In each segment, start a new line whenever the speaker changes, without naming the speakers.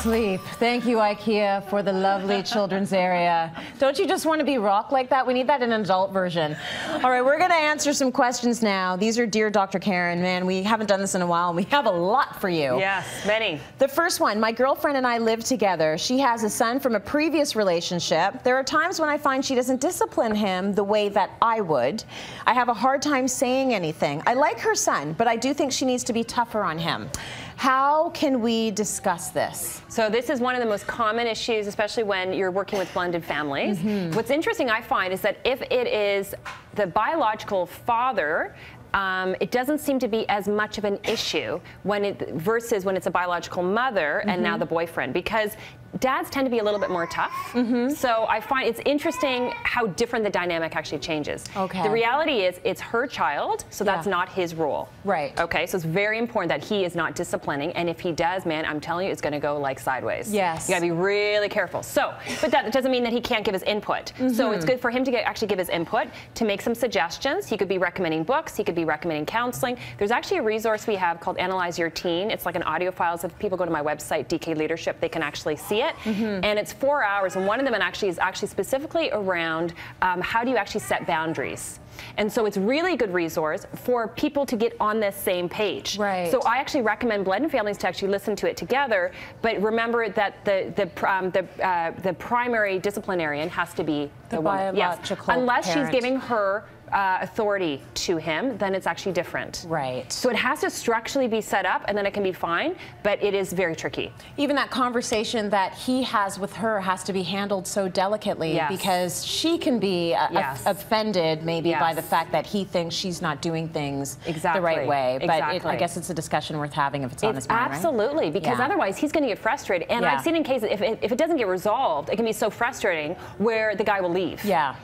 sleep. Thank you, IKEA, for the lovely children's area. Don't you just want to be rocked like that? We need that in an adult version. All right, we're going to answer some questions now. These are Dear Dr. Karyn. Man, we haven't done this in a while, and we have a lot for you.
Yes, many.
The first one, my girlfriend and I live together. She has a son from a previous relationship. There are times when I find she doesn't discipline him the way that I would. I have a hard time saying anything. I like her son, but I do think she needs to be tougher on him. How can we discuss this?
So this is one of the most common issues, especially when you're working with blended families. What's interesting, I find, is that if it is the biological father, it doesn't seem to be as much of an issue versus when it's a biological mother and now the boyfriend, because dads tend to be a little bit more tough. So I find it's interesting how different the dynamic actually changes.
Okay.
The reality is it's her child, so that's not his role.
Right.
Okay, so it's very important that he is not disciplining, and if he does, man, I'm telling you, it's going to go like sideways.
Yes.
You got to be really careful. So, but that doesn't mean that he can't give his input. So it's good for him to actually give his input, to make some suggestions. He could be recommending books. He could be recommending counseling. There's actually a resource we have called Analyze Your Teen. It's like an audio file. So if people go to my website, DK Leadership, they can actually see it. And it's 4 hours, and one of them is actually specifically around how do you actually set boundaries. And so it's really a good resource for people to get on this same page.
Right.
So I actually recommend blended families to actually listen to it together, but remember that the primary disciplinarian has to be the woman.
Biological
Unless
parent.
she's giving her authority to him, then it's actually different.
Right.
So it has to structurally be set up, and then it can be fine, but it is very tricky.
Even that conversation that he has with her has to be handled so delicately, because she can be offended maybe by the fact that he thinks she's not doing things the right way. But I guess it's a discussion worth having if it's on his mind,
absolutely, because otherwise he's going to get frustrated. And I've seen in cases, if it doesn't get resolved, it can be so frustrating where the guy will leave.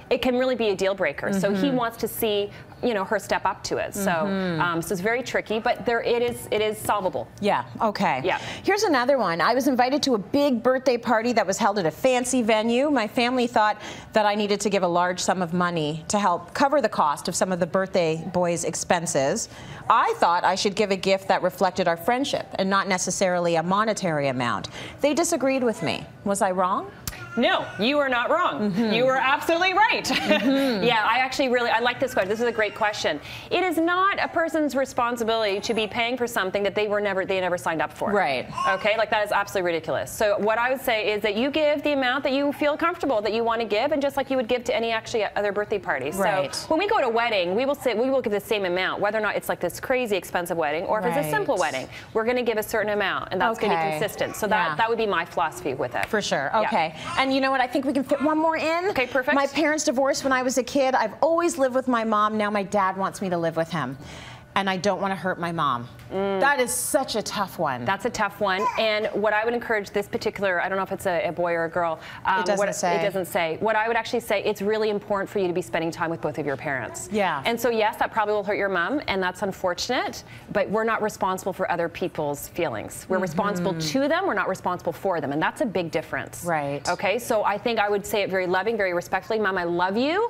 It can really be a deal breaker. So he wants to see, you know, her step up to it. So, so it's very tricky, but it is solvable.
Okay. Here's another one. I was invited to a big birthday party that was held at a fancy venue. My family thought that I needed to give a large sum of money to help cover the cost of some of the birthday boy's expenses. I thought I should give a gift that reflected our friendship and not necessarily a monetary amount. They disagreed with me. Was I wrong?
No, you are not wrong. You are absolutely right. I like this question. This is a great question. It is not a person's responsibility to be paying for something that they never signed up for.
Right.
Okay, like that is absolutely ridiculous. So what I would say is that you give the amount that you feel comfortable that you want to give, and just like you would give to any actually other birthday party.
Right.
So when we go to a wedding, we will give the same amount, whether or not it's like this crazy expensive wedding or if it's a simple wedding. We're going to give a certain amount, and that's going to be consistent. So that would be my philosophy with it.
For sure. Okay. And you know what? I think we can fit one more in.
Okay, perfect.
My parents divorced when I was a kid. I've always lived with my mom. Now my dad wants me to live with him. And I don't want to hurt my mom. That is such a tough one.
That's a tough one. And what I would encourage this particular, I don't know if it's a boy or a girl.
It doesn't say.
It doesn't say. What I would actually say, it's really important for you to be spending time with both of your parents. And so yes, that probably will hurt your mom, and that's unfortunate, but we're not responsible for other people's feelings. We're responsible to them, we're not responsible for them, and that's a big difference.
Right.
Okay, so I think I would say it very loving, very respectfully. Mom, I love you.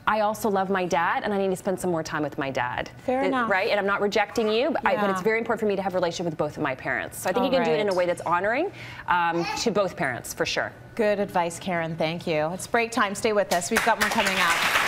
I also love my dad, and I need to spend some more time with my dad.
Fair enough.
Right? And I'm not rejecting you, but it's very important for me to have a relationship with both of my parents. So I think you can do it in a way that's honoring to both parents, for sure.
Good advice, Karyn. Thank you. It's break time. Stay with us. We've got more coming up.